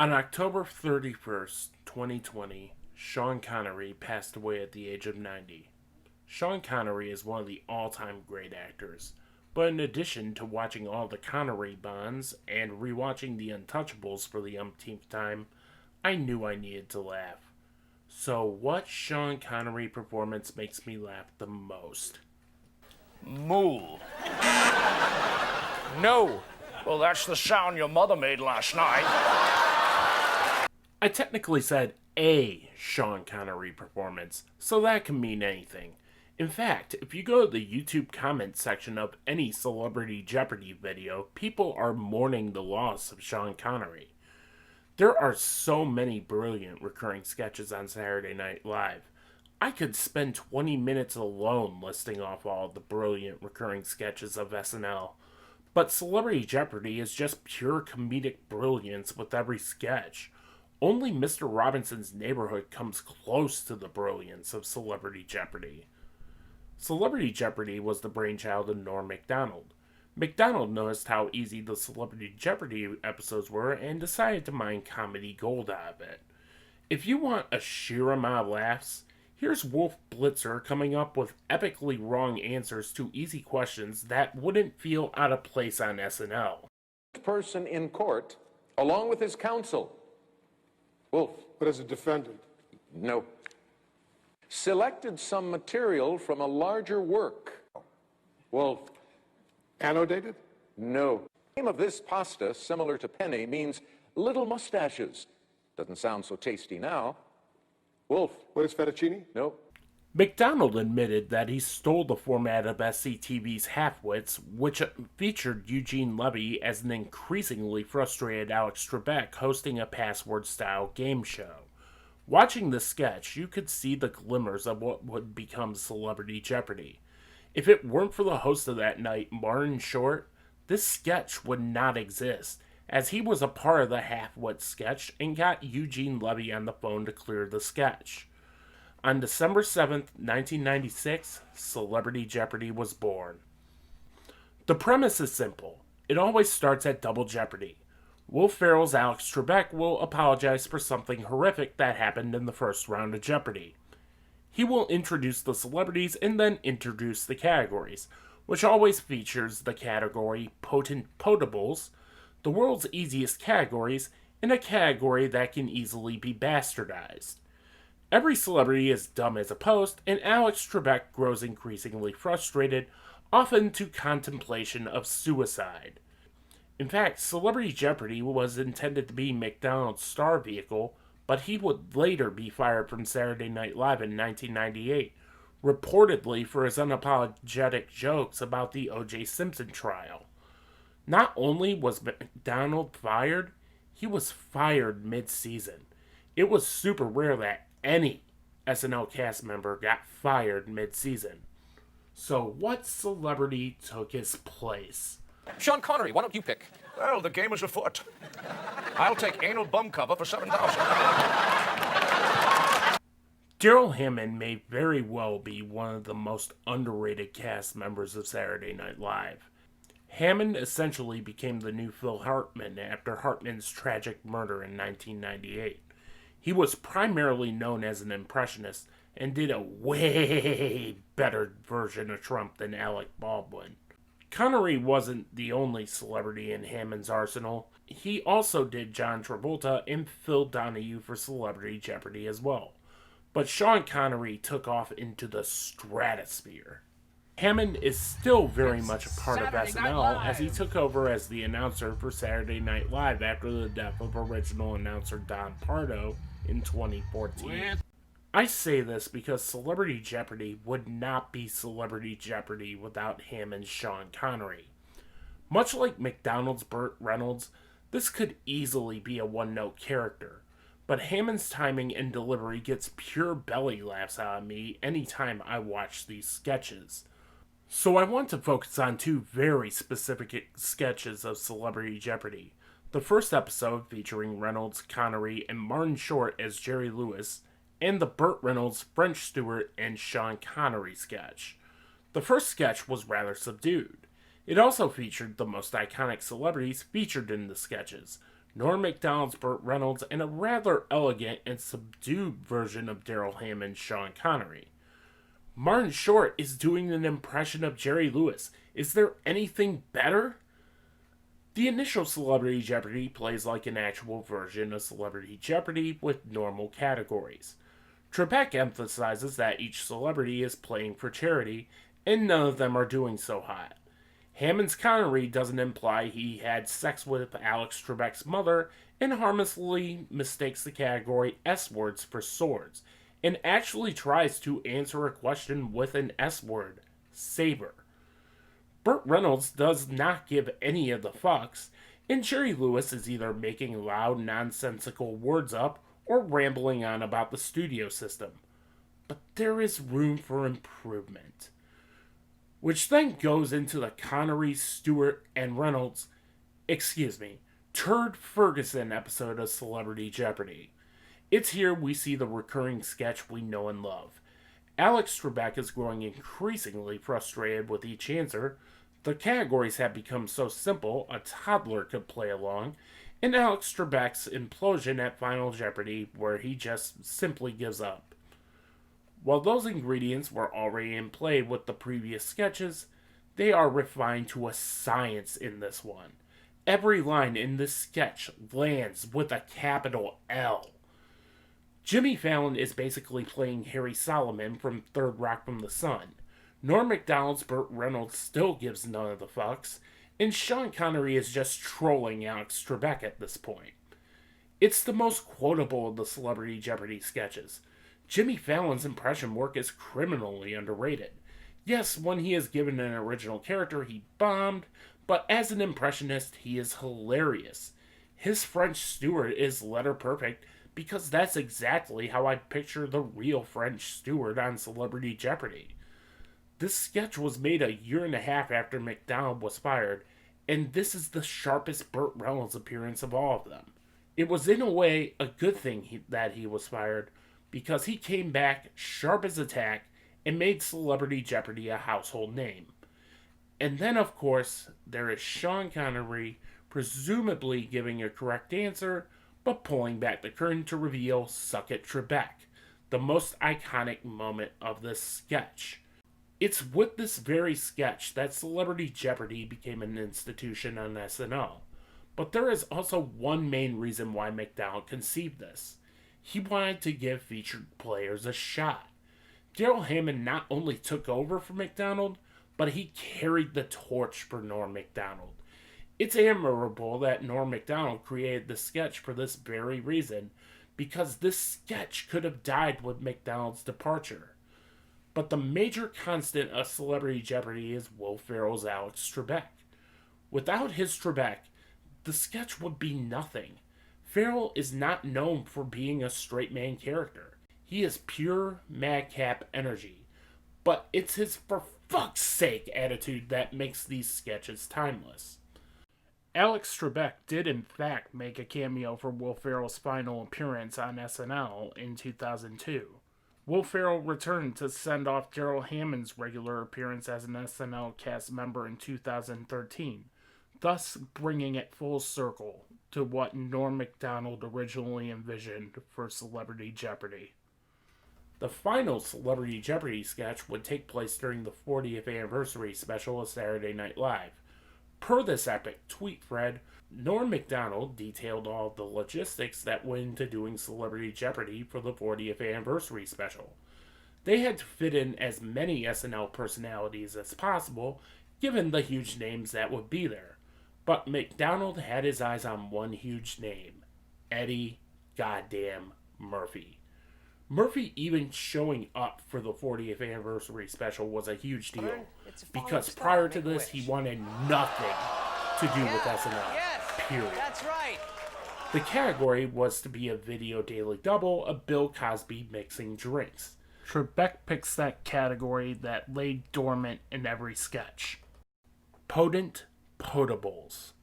On October 31st, 2020, Sean Connery passed away at the age of 90. Sean Connery is one of the all-time great actors, but in addition to watching all the Connery Bonds and rewatching The Untouchables for the umpteenth time, I knew I needed to laugh. So what Sean Connery performance makes me laugh the most? Moo. No. Well, that's the sound your mother made last night. I technically said a Sean Connery performance, so that can mean anything. In fact, if you go to the YouTube comment section of any Celebrity Jeopardy video, people are mourning the loss of Sean Connery. There are so many brilliant recurring sketches on Saturday Night Live. I could spend 20 minutes alone listing off all the brilliant recurring sketches of SNL. But Celebrity Jeopardy is just pure comedic brilliance with every sketch. Only Mr. Robinson's Neighborhood comes close to the brilliance of Celebrity Jeopardy. Celebrity Jeopardy was the brainchild of Norm Macdonald. Macdonald noticed how easy the Celebrity Jeopardy episodes were and decided to mine comedy gold out of it. If you want a sheer amount of laughs, here's Wolf Blitzer coming up with epically wrong answers to easy questions that wouldn't feel out of place on SNL. Person in court, along with his counsel. Wolf. But as a defendant? No. Selected some material from a larger work. Wolf. Annotated? No. The name of this pasta, similar to penny, means little mustaches. Doesn't sound so tasty now. Wolf. What is fettuccine? No. Macdonald admitted that he stole the format of SCTV's Halfwits, which featured Eugene Levy as an increasingly frustrated Alex Trebek hosting a password-style game show. Watching the sketch, you could see the glimmers of what would become Celebrity Jeopardy. If it weren't for the host of that night, Martin Short, this sketch would not exist, as he was a part of the Halfwit sketch and got Eugene Levy on the phone to clear the sketch. On December 7th, 1996, Celebrity Jeopardy was born. The premise is simple. It always starts at Double Jeopardy. Will Ferrell's Alex Trebek will apologize for something horrific that happened in the first round of Jeopardy. He will introduce the celebrities and then introduce the categories, which always features the category Potent Potables, the world's easiest categories, and a category that can easily be bastardized. Every celebrity is dumb as a post, and Alex Trebek grows increasingly frustrated, often to contemplation of suicide. In fact, Celebrity Jeopardy was intended to be Macdonald's star vehicle, but he would later be fired from Saturday Night Live in 1998, reportedly for his unapologetic jokes about the O.J. Simpson trial. Not only was Macdonald fired, he was fired mid-season. It was super rare that any SNL cast member got fired mid-season. So what celebrity took his place? Sean Connery, why don't you pick? Well, the game is afoot. I'll take anal bum cover for $7,000. Darrell Hammond may very well be one of the most underrated cast members of Saturday Night Live. Hammond essentially became the new Phil Hartman after Hartman's tragic murder in 1998. He was primarily known as an impressionist and did a way better version of Trump than Alec Baldwin. Connery wasn't the only celebrity in Hammond's arsenal. He also did John Travolta and Phil Donahue for Celebrity Jeopardy as well. But Sean Connery took off into the stratosphere. Hammond is still very much a part of SNL as he took over as the announcer for Saturday Night Live after the death of original announcer Don Pardo in 2014. I say this because Celebrity Jeopardy would not be Celebrity Jeopardy without Hammond's Sean Connery. Much like Macdonald's Burt Reynolds, this could easily be a one-note character, but Hammond's timing and delivery gets pure belly laughs out of me anytime I watch these sketches. So I want to focus on two very specific sketches of Celebrity Jeopardy. The first episode featuring Reynolds, Connery, and Martin Short as Jerry Lewis, and the Burt Reynolds, French Stewart, and Sean Connery sketch. The first sketch was rather subdued. It also featured the most iconic celebrities featured in the sketches, Norm Macdonald's Burt Reynolds, and a rather elegant and subdued version of Darrell Hammond's Sean Connery. Martin Short is doing an impression of Jerry Lewis. Is there anything better? The initial Celebrity Jeopardy plays like an actual version of Celebrity Jeopardy with normal categories. Trebek emphasizes that each celebrity is playing for charity, and none of them are doing so hot. Hammond's Connery doesn't imply he had sex with Alex Trebek's mother and harmlessly mistakes the category S words for swords, and actually tries to answer a question with an S word, saber. Burt Reynolds does not give any of the fucks, and Jerry Lewis is either making loud, nonsensical words up or rambling on about the studio system. But there is room for improvement. Which then goes into the Connery, Stewart, and Turd Ferguson episode of Celebrity Jeopardy. It's here we see the recurring sketch we know and love. Alex Trebek is growing increasingly frustrated with each answer. The categories have become so simple a toddler could play along, and Alex Trebek's implosion at Final Jeopardy where he just simply gives up. While those ingredients were already in play with the previous sketches, they are refined to a science in this one. Every line in this sketch lands with a capital L. Jimmy Fallon is basically playing Harry Solomon from Third Rock from the Sun. Norm Macdonald's Burt Reynolds still gives none of the fucks, and Sean Connery is just trolling Alex Trebek at this point. It's the most quotable of the Celebrity Jeopardy sketches. Jimmy Fallon's impression work is criminally underrated. Yes, when he is given an original character, he bombed, but as an impressionist, he is hilarious. His French Stewart is letter perfect because that's exactly how I picture the real French Stewart on Celebrity Jeopardy. This sketch was made a year and a half after McDonald was fired, and this is the sharpest Burt Reynolds appearance of all of them. It was in a way a good thing that he was fired, because he came back sharp as a tack and made Celebrity Jeopardy a household name. And then, of course, there is Sean Connery presumably giving a correct answer, but pulling back the curtain to reveal Suck It Trebek, the most iconic moment of this sketch. It's with this very sketch that Celebrity Jeopardy became an institution on SNL. But there is also one main reason why McDonald conceived this. He wanted to give featured players a shot. Darrell Hammond not only took over for McDonald, but he carried the torch for Norm Macdonald. It's admirable that Norm Macdonald created the sketch for this very reason, because this sketch could have died with McDonald's departure. But the major constant of Celebrity Jeopardy is Will Ferrell's Alex Trebek. Without his Trebek, the sketch would be nothing. Ferrell is not known for being a straight man character. He is pure madcap energy. But it's his for fuck's sake attitude that makes these sketches timeless. Alex Trebek did in fact make a cameo for Will Ferrell's final appearance on SNL in 2002. Will Ferrell returned to send off Darrell Hammond's regular appearance as an SNL cast member in 2013, thus bringing it full circle to what Norm Macdonald originally envisioned for Celebrity Jeopardy. The final Celebrity Jeopardy sketch would take place during the 40th anniversary special of Saturday Night Live. Per this epic tweet thread, Norm Macdonald detailed all the logistics that went into doing Celebrity Jeopardy for the 40th anniversary special. They had to fit in as many SNL personalities as possible, given the huge names that would be there. But Macdonald had his eyes on one huge name, Eddie goddamn Murphy. Murphy even showing up for the 40th anniversary special was a huge deal, because prior to this he wanted nothing to do with SNL, period. That's right. The category was to be a video daily double of Bill Cosby mixing drinks. Trebek picks that category that lay dormant in every sketch. Potent Potables.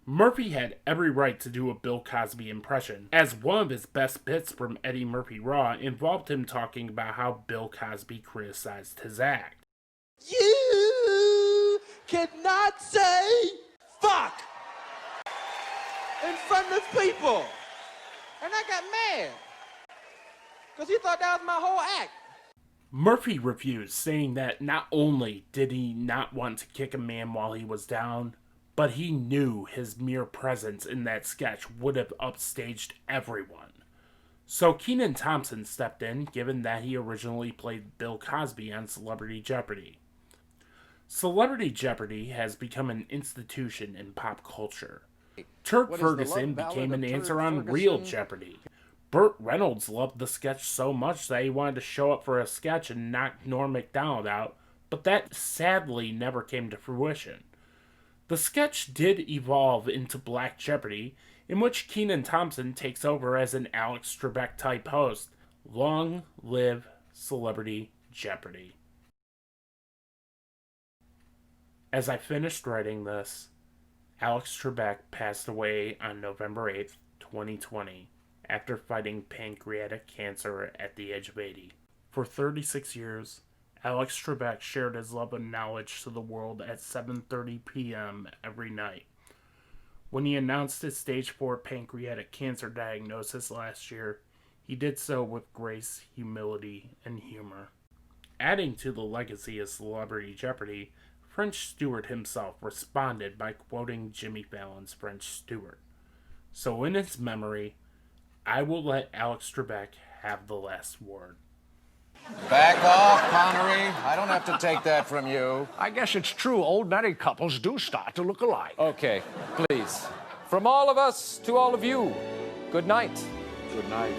Murphy had every right to do a Bill Cosby impression, as one of his best bits from Eddie Murphy Raw involved him talking about how Bill Cosby criticized his act. You cannot say fuck. in front of people. And I got mad. Because he thought that was my whole act. Murphy refused, saying that not only did he not want to kick a man while he was down, but he knew his mere presence in that sketch would have upstaged everyone. So Kenan Thompson stepped in, given that he originally played Bill Cosby on Celebrity Jeopardy. Celebrity Jeopardy has become an institution in pop culture. Turd Ferguson became an answer on Real Jeopardy. Burt Reynolds loved the sketch so much that he wanted to show up for a sketch and knock Norm Macdonald out, but that sadly never came to fruition. The sketch did evolve into Black Jeopardy, in which Kenan Thompson takes over as an Alex Trebek type host. Long live Celebrity Jeopardy. As I finished writing this, Alex Trebek passed away on November 8th, 2020, after fighting pancreatic cancer at the age of 80. For 36 years, Alex Trebek shared his love and knowledge to the world at 7:30 p.m. every night. When he announced his stage 4 pancreatic cancer diagnosis last year, he did so with grace, humility, and humor. Adding to the legacy of Celebrity Jeopardy, French Stewart himself responded by quoting Jimmy Fallon's French Stewart. So in his memory, I will let Alex Trebek have the last word. Back off, Connery. I don't have to take that from you. I guess it's true. Old married couples do start to look alike. Okay, please. From all of us to all of you, good night. Good night.